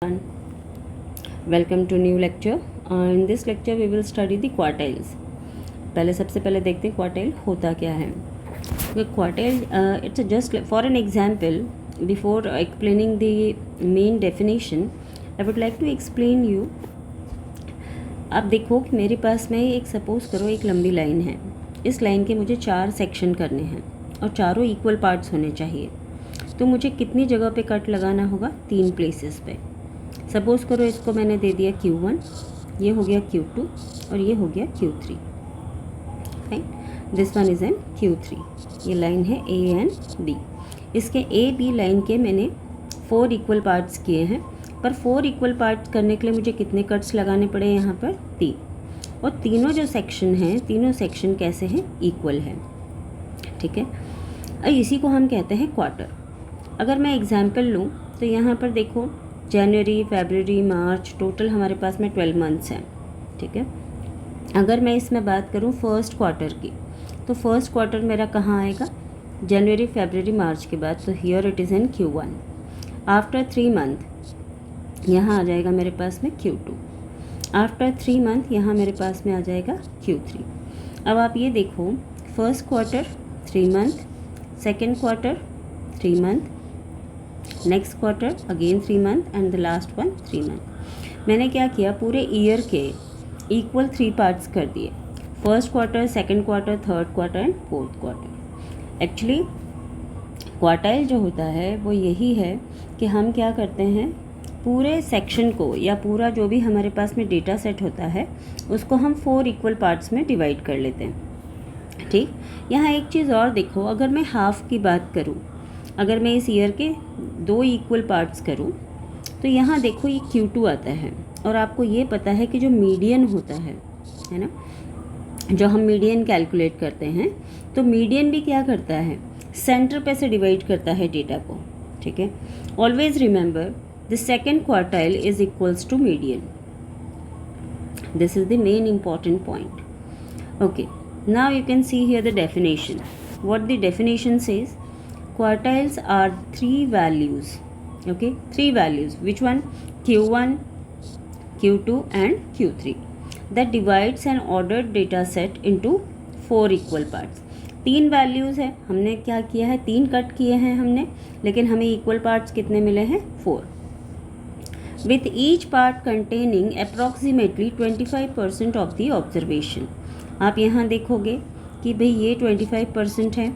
Welcome to new lecture. In this lecture we will study the quartiles. सबसे पहले देखते हैं क्वार्टाइल होता क्या है. Quartile it's just for an example. Before explaining the main definition I would like to explain you. आप देखो कि मेरे पास में एक सपोज़ करो एक लंबी लाइन है. इस लाइन के मुझे 4 सेक्शन करने हैं और चारों इक्वल पार्ट्स होने चाहिए. तो मुझे कितनी जगह पे कट लगाना होगा? 3 प्लेसेस पे. सपोज़ करो इसको मैंने दे दिया Q1, ये हो गया Q2 और ये हो गया Q3. Fine. This one is an Q3. ये लाइन है A एंड B. इसके A B लाइन के मैंने 4 इक्वल पार्ट्स किए हैं. पर 4 इक्वल पार्ट्स करने के लिए मुझे कितने कट्स लगाने पड़े? यहाँ पर 3. और तीनों जो सेक्शन हैं, तीनों सेक्शन कैसे हैं? इक्वल है. ठीक है. इसी को हम कहते हैं क्वार्टर. अगर मैं एग्जाम्पल लूँ तो यहाँ पर देखो, जनवरी, फरवरी, मार्च, टोटल हमारे पास में 12 मंथ्स हैं. ठीक है. अगर मैं इसमें बात करूँ फर्स्ट क्वार्टर की, तो फर्स्ट क्वार्टर मेरा कहाँ आएगा? जनवरी, फरवरी, मार्च के बाद. तो here it is in Q1. After 3 month यहाँ आ जाएगा मेरे पास में Q2. आफ्टर 3 मंथ यहाँ मेरे पास में आ जाएगा Q3. अब आप ये देखो, first quarter 3 month, second quarter 3 month, next quarter again 3 month and the last one 3 month. मैंने क्या किया? पूरे ईयर के इक्वल 3 पार्ट्स कर दिए. First quarter, second quarter, third quarter and fourth quarter. Actually quartile जो होता है वो यही है कि हम क्या करते हैं, पूरे सेक्शन को या पूरा जो भी हमारे पास में डेटा सेट होता है उसको हम 4 इक्वल पार्ट्स में डिवाइड कर लेते हैं. ठीक. यहाँ एक चीज़ और देखो, अगर मैं हाफ़ की बात करूँ, अगर मैं इस ईयर के 2 इक्वल पार्ट्स करूं, तो यहाँ देखो ये Q2 आता है. और आपको ये पता है कि जो मीडियन होता है ना, जो हम मीडियन कैलकुलेट करते हैं, तो मीडियन भी क्या करता है? सेंटर पे से डिवाइड करता है डेटा को. ठीक है. Always remember the second quartile is equals to median. This is the main important point. Okay. Now you can see here the definition. What the definition says? Quartiles are 3 values. Okay, 3 values. Which one? Q1, Q2 and Q3. That divides an ordered data set into 4 equal parts. 3 values है. हमने क्या किया है? 3 cut किए हैं हमने, लेकिन हमें इक्वल पार्ट्स कितने मिले हैं? 4. With each part containing approximately 25% of the observation. आप यहाँ देखोगे कि भाई ये 25% है,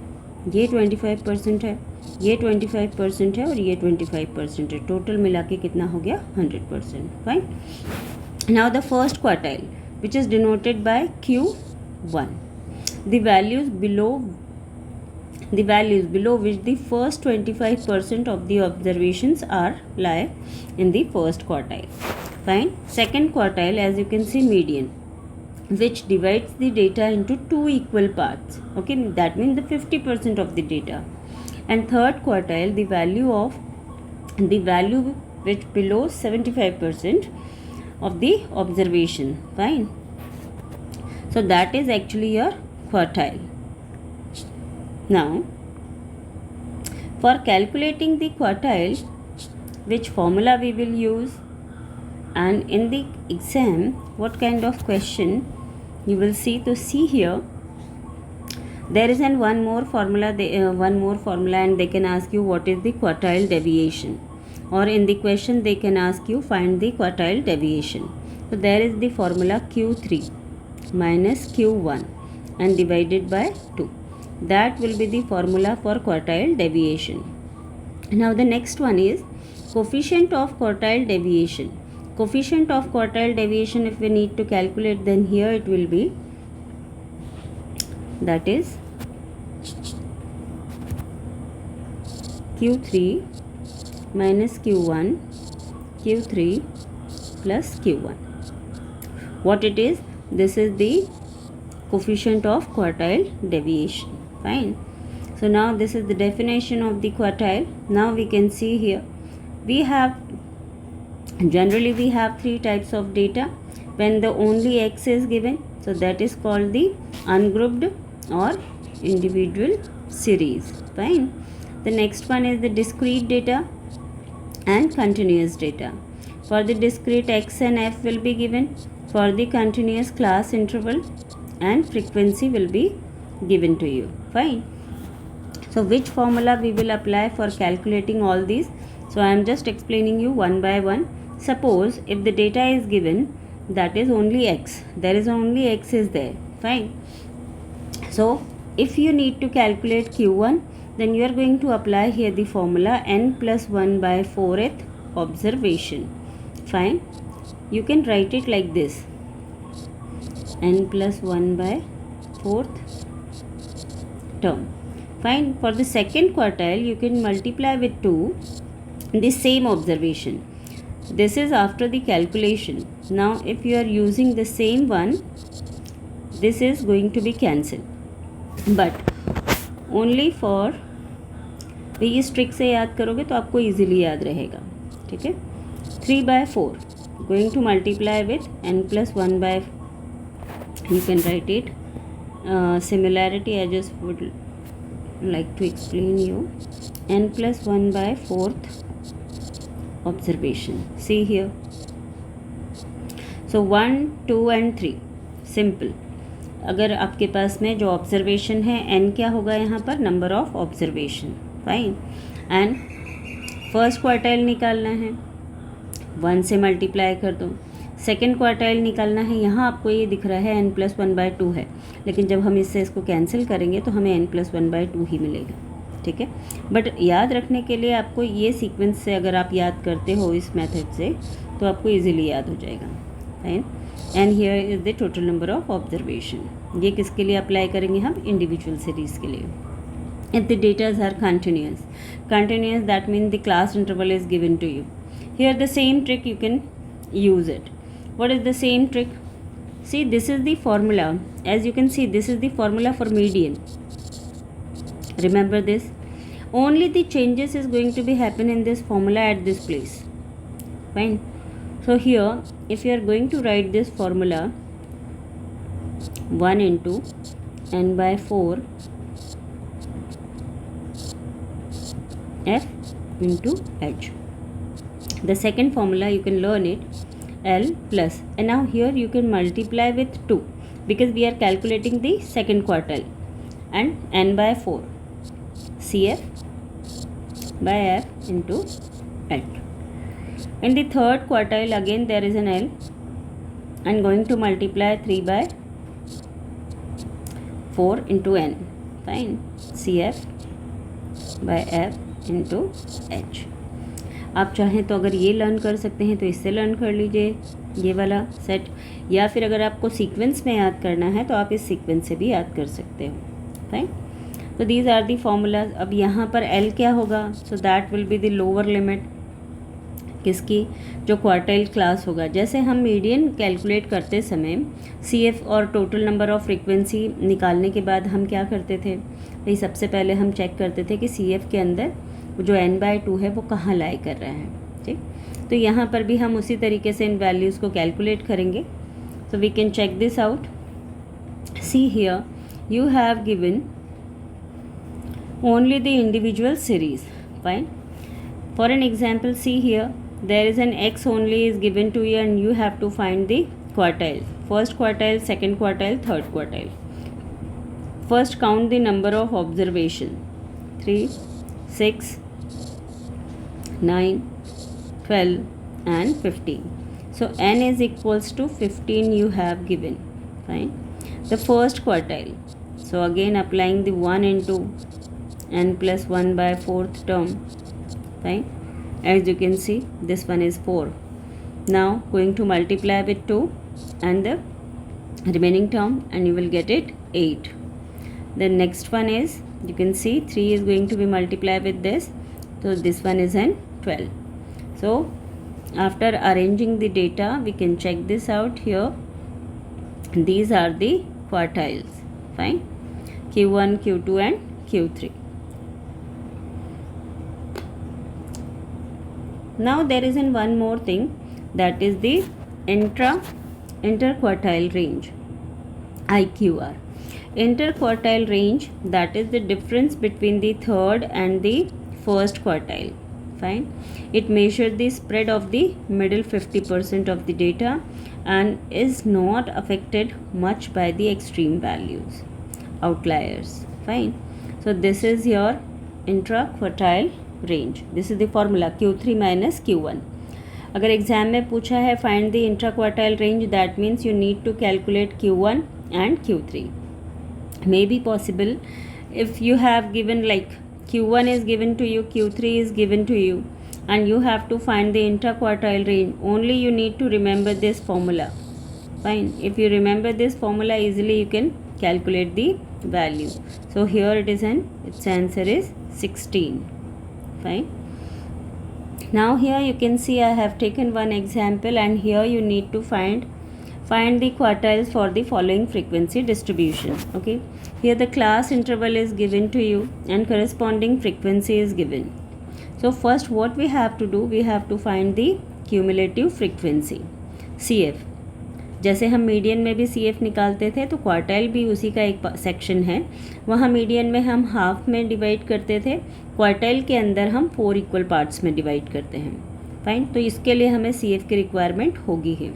ये 25% है, ये 25% है और ये 25% है. टोटल मिला के कितना हो गया? 100%. Fine. Now the first quartile which is denoted by Q1. The values below which the first 25% of the observations are lie in the first quartile. Fine. Second quartile, as you can see, median, which divides the data into 2 equal parts. Okay, that means the 50% of the data. And third quartile, the value which below 75% of the observation. Fine. So that is actually your quartile. Now for calculating the quartile, which formula we will use, and in the exam what kind of question you will see. To see here, there is one more formula and they can ask you what is the quartile deviation, or in the question they can ask you find the quartile deviation. So there is the formula Q3 minus Q1 and divided by 2. That will be the formula for quartile deviation. Now the next one is coefficient of quartile deviation. Coefficient of quartile deviation, if we need to calculate, then here it will be, that is Q3 minus Q1, Q3 plus Q1. What it is? This is the coefficient of quartile deviation. Fine. So now this is the definition of the quartile. Now we can see here, generally we have 3 types of data when the only X is given. So that is called the ungrouped or individual series. Fine. The next one is the discrete data and continuous data. For the discrete x and f will be given. For the continuous class interval and frequency will be given to you. Fine. So which formula we will apply for calculating all these? So I am just explaining you one by one. Suppose if the data is given, that is only x, there is only x is there. Fine. So if you need to calculate q1, then you are going to apply here the formula n plus 1 by 4th observation. Fine. You can write it like this, n plus 1 by 4th term. Fine. For the second quartile, you can multiply with 2 the same observation. This is after the calculation. Now if you are using the same one, this is going to be cancelled, but only for तो इस trick से याद करोगे तो आपको easily याद रहेगा. ठीक है. 3/4 going to multiply with n+1 by, you can write it similarity. I just would like to explain you n+1 by 4th observation. See here. So 1, 2 and 3 simple. अगर आपके पास में जो ऑब्जर्वेशन है n क्या होगा यहाँ पर, number of observation. Fine. And first quartile निकालना है, 1 से मल्टीप्लाई कर दो. सेकेंड क्वार्टाइल निकालना है, यहाँ आपको ये दिख रहा है n+1 by 2 है, लेकिन जब हम इससे इसको कैंसिल करेंगे तो हमें n+1 by 2 ही मिलेगा. ठीक है. बट याद रखने के लिए आपको ये सीक्वेंस से अगर आप याद करते हो इस मेथड से तो आपको इजीली याद हो जाएगा. Fine. And here is the total number of observation. ये किसके लिए अप्लाई करेंगे हम, इंडिविजुअल सीरीज़ के लिए. If the data are continuous, that means the class interval is given to you. Here the same trick you can use it. What is the same trick? See, this is the formula. As you can see, this is the formula for median. Remember this. Only the changes is going to be happen in this formula at this place. Fine. So here, if you are going to write this formula, 1 into n by 4 f into h. The second formula you can learn it, L plus, and now here you can multiply with 2 because we are calculating the second quartile, and n by 4 cf by f into h. In the third quartile again there is an L, and going to multiply 3 by 4 into n. Fine. cf by f into H. आप चाहें तो अगर ये learn कर सकते हैं तो इससे लर्न कर लीजिए ये वाला सेट, या फिर अगर आपको सीक्वेंस में याद करना है तो आप इस सीक्वेंस से भी याद कर सकते हो. राइट. तो दीज आर दी फॉर्मूलाज. अब यहाँ पर एल क्या होगा, so that will be the lower limit किसकी, जो क्वार्टाइल क्लास होगा. जैसे हम मीडियन कैलकुलेट करते समय सी एफ और टोटल नंबर ऑफ फ्रीक्वेंसी निकालने के बाद हम क्या करते थे भाई, सबसे पहले हम चेक करते थे कि सी एफ के अंदर जो n/2 है वो कहाँ लाई कर रहा है. ठीक. तो यहाँ पर भी हम उसी तरीके से इन वैल्यूज़ को कैलकुलेट करेंगे. So we can check this out. See here you have given only the individual series. Fine. For an example, see here there is an x only is given to you and you have to find the quartile, first quartile, second quartile, third quartile. First count the number of observation, 3, 6, 9, 12 and 15. So n is equals to 15 you have given. Fine. The first quartile, so again applying the 1 into n plus 1 by 4th term. Fine. As you can see, this one is 4. Now going to multiply with 2 and the remaining term, and you will get it 8. The next one is, you can see 3 is going to be multiplied with this, so this one is an 12. So after arranging the data, we can check this out here. These are the quartiles. Fine. Q1, Q2 and Q3. Now there is one more thing, that is the interquartile range, IQR. Interquartile range, that is the difference between the third and the first quartile. fine. It measured the spread of the middle 50% of the data and is not affected much by the extreme values, outliers, fine. So this is your intra-quartile range. This is the formula Q3 minus Q1. अगर exam में पूछा है find the intra quartile range, that means you need to calculate Q1 and Q3. May be possible if you have given like Q1 is given to you, Q3 is given to you, and you have to find the interquartile range. Only you need to remember this formula. Fine. If you remember this formula easily, you can calculate the value. So here it is, its answer is 16. Fine. Now here you can see I have taken one example, and here you need to find the quartiles for the following frequency distribution. Okay, here the class interval is given to you and corresponding frequency is given. So first what we have to do, we have to find the cumulative frequency CF. जैसे हम median में भी CF निकालते थे, तो quartile भी उसी का एक सेक्शन है. वहाँ मीडियन में हम हाफ में डिवाइड करते थे, क्वार्टाइल के अंदर हम 4 इक्वल पार्ट्स में डिवाइड करते हैं. फाइन. तो इसके लिए हमें CF की रिक्वायरमेंट होगी ही.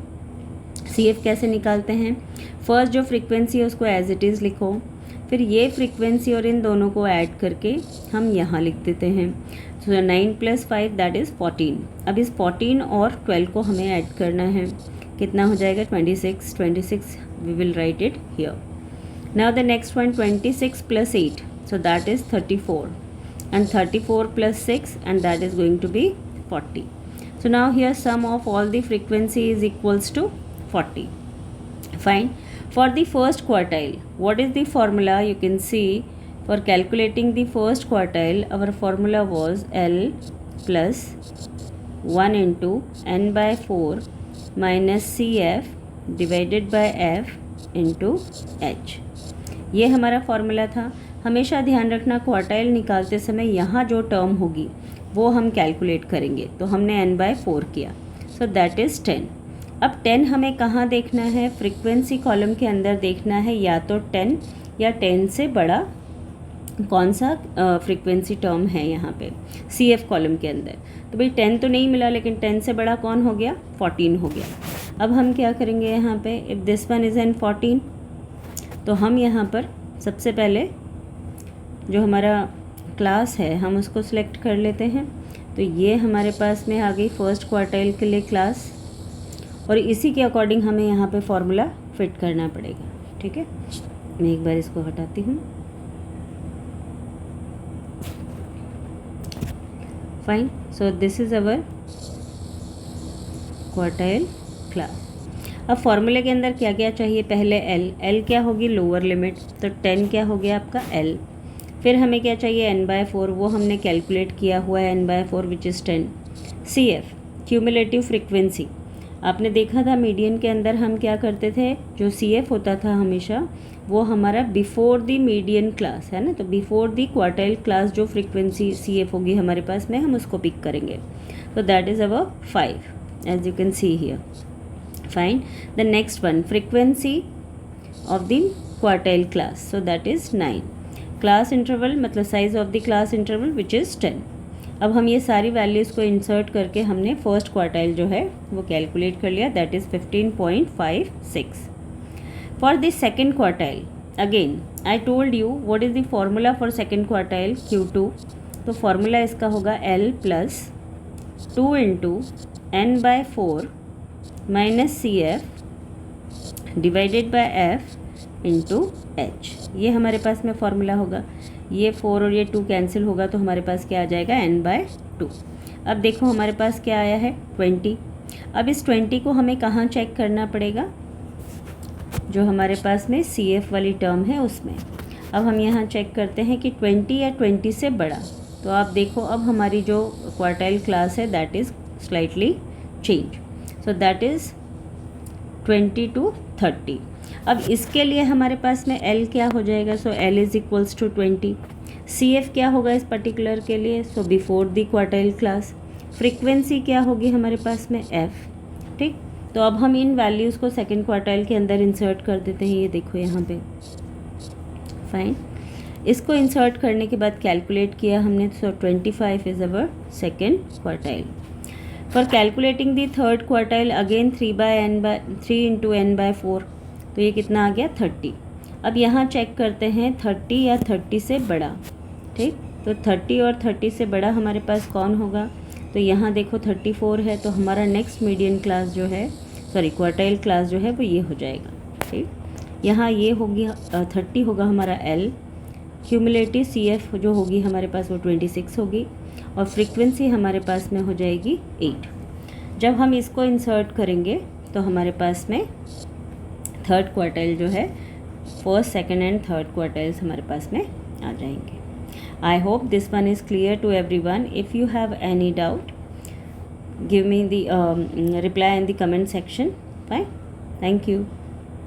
CF कैसे निकालते हैं? फर्स्ट जो फ्रीक्वेंसी है उसको एज इट इज़ लिखो, फिर ये फ्रीक्वेंसी और इन दोनों को ऐड करके हम यहाँ लिख देते हैं. तो 9 + 5 दैट इज़ 14. अब इस 14 और 12 को हमें ऐड करना है. कितना हो जाएगा? 26 we will write it here. Now the next one 26 + 8, so that is 34, and 34 + 6, and that is going to be 40. So now here sum of all the frequency is equals to 40. Fine. For the first quartile, what is the formula? You can see for calculating the first quartile, our formula was L plus 1 into n/4 minus CF divided by F into H. ये हमारा formula था. हमेशा ध्यान रखना quartile निकालते समय यहाँ जो टर्म होगी वो हम कैलकुलेट करेंगे. तो हमने n/4 किया, सो दैट इज़ 10. अब 10 हमें कहाँ देखना है? फ्रीक्वेंसी कॉलम के अंदर देखना है, या तो 10 या 10 से बड़ा कौन सा फ्रीक्वेंसी टर्म है यहाँ पे CF कॉलम के अंदर. तो भाई 10 तो नहीं मिला, लेकिन 10 से बड़ा कौन हो गया? 14 हो गया. अब हम क्या करेंगे यहाँ पे? If this one is an 14, तो हम यहाँ पर सबसे पहले जो हमारा क्लास है हम उसको सिलेक्ट कर लेते हैं. तो ये हमारे पास में आ गई फर्स्ट क्वार्टाइल के लिए क्लास, और इसी के अकॉर्डिंग हमें यहाँ पे फॉर्मूला फिट करना पड़ेगा. ठीक है, मैं एक बार इसको हटाती हूँ. Fine. So this is our quartile class. अब फॉर्मूले के अंदर क्या क्या चाहिए? पहले L क्या होगी? Lower limit. तो 10 क्या हो गया आपका? L. फिर हमें क्या चाहिए? n/4, वो हमने कैलकुलेट किया हुआ है n/4 which is 10. CF cumulative frequency. आपने देखा था मीडियन के अंदर हम क्या करते थे? जो CF होता था हमेशा वो हमारा बिफोर द मीडियन क्लास है ना. तो बिफोर द क्वार्टाइल क्लास जो फ्रीक्वेंसी CF होगी हमारे पास में, हम उसको पिक करेंगे. तो that is our 5 as you can see here. Fine. The next one frequency of the quartile class, so that is 9. Class interval मतलब size of the class interval which is 10. अब हम ये सारी वैल्यूज़ को insert करके हमने first quartile जो है वो कैलकुलेट कर लिया, that is 15.56. For the second quartile again I told you what is the formula for second quartile Q2. तो फॉर्मूला इसका होगा L plus 2 into n/4 minus CF divided by F into H. ये हमारे पास में formula होगा. ये 4 और ये 2 कैंसिल होगा, तो हमारे पास क्या आ जाएगा? n/2. अब देखो हमारे पास क्या आया है? 20. अब इस 20 को हमें कहाँ चेक करना पड़ेगा? जो हमारे पास में CF वाली टर्म है उसमें. अब हम यहाँ चेक करते हैं कि 20 या 20 से बड़ा. तो आप देखो अब हमारी जो क्वार्टाइल क्लास है that is slightly change. So that is 20 to 30. अब इसके लिए हमारे पास में L क्या हो जाएगा? So L is equals to 20. CF क्या होगा इस पर्टिकुलर के लिए? So before the quartile class. Frequency क्या होगी हमारे पास में? F. ठीक. तो अब हम इन वैल्यूज़ को सेकेंड क्वार्टाइल के अंदर इंसर्ट कर देते हैं. ये देखो यहाँ पे. फाइन. इसको इंसर्ट करने के बाद कैलकुलेट किया हमने, so 25 is our second quartile. For calculating the third quartile again 3 into n by 4, तो ये कितना आ गया 30. अब यहाँ चेक करते हैं 30 या 30 से बड़ा. ठीक, तो 30 और 30 से बड़ा हमारे पास कौन होगा, तो यहाँ देखो 34 है, तो हमारा नेक्स्ट मीडियन क्लास जो है, सॉरी क्वार्टाइल क्लास जो है वो ये हो जाएगा. ठीक, यहाँ ये होगी 30 होगा हमारा L, क्यूमुलेटिव CF जो होगी हमारे पास वो 26 होगी, और फ्रीक्वेंसी हमारे पास में हो जाएगी 8. जब हम इसको इंसर्ट करेंगे तो हमारे पास में थर्ड क्वार्टाइल जो है, first, second and third quartiles हमारे पास में आ जाएंगे. I hope this one is clear to everyone. If you have any doubt, give me the reply in the comment section. Fine, thank you.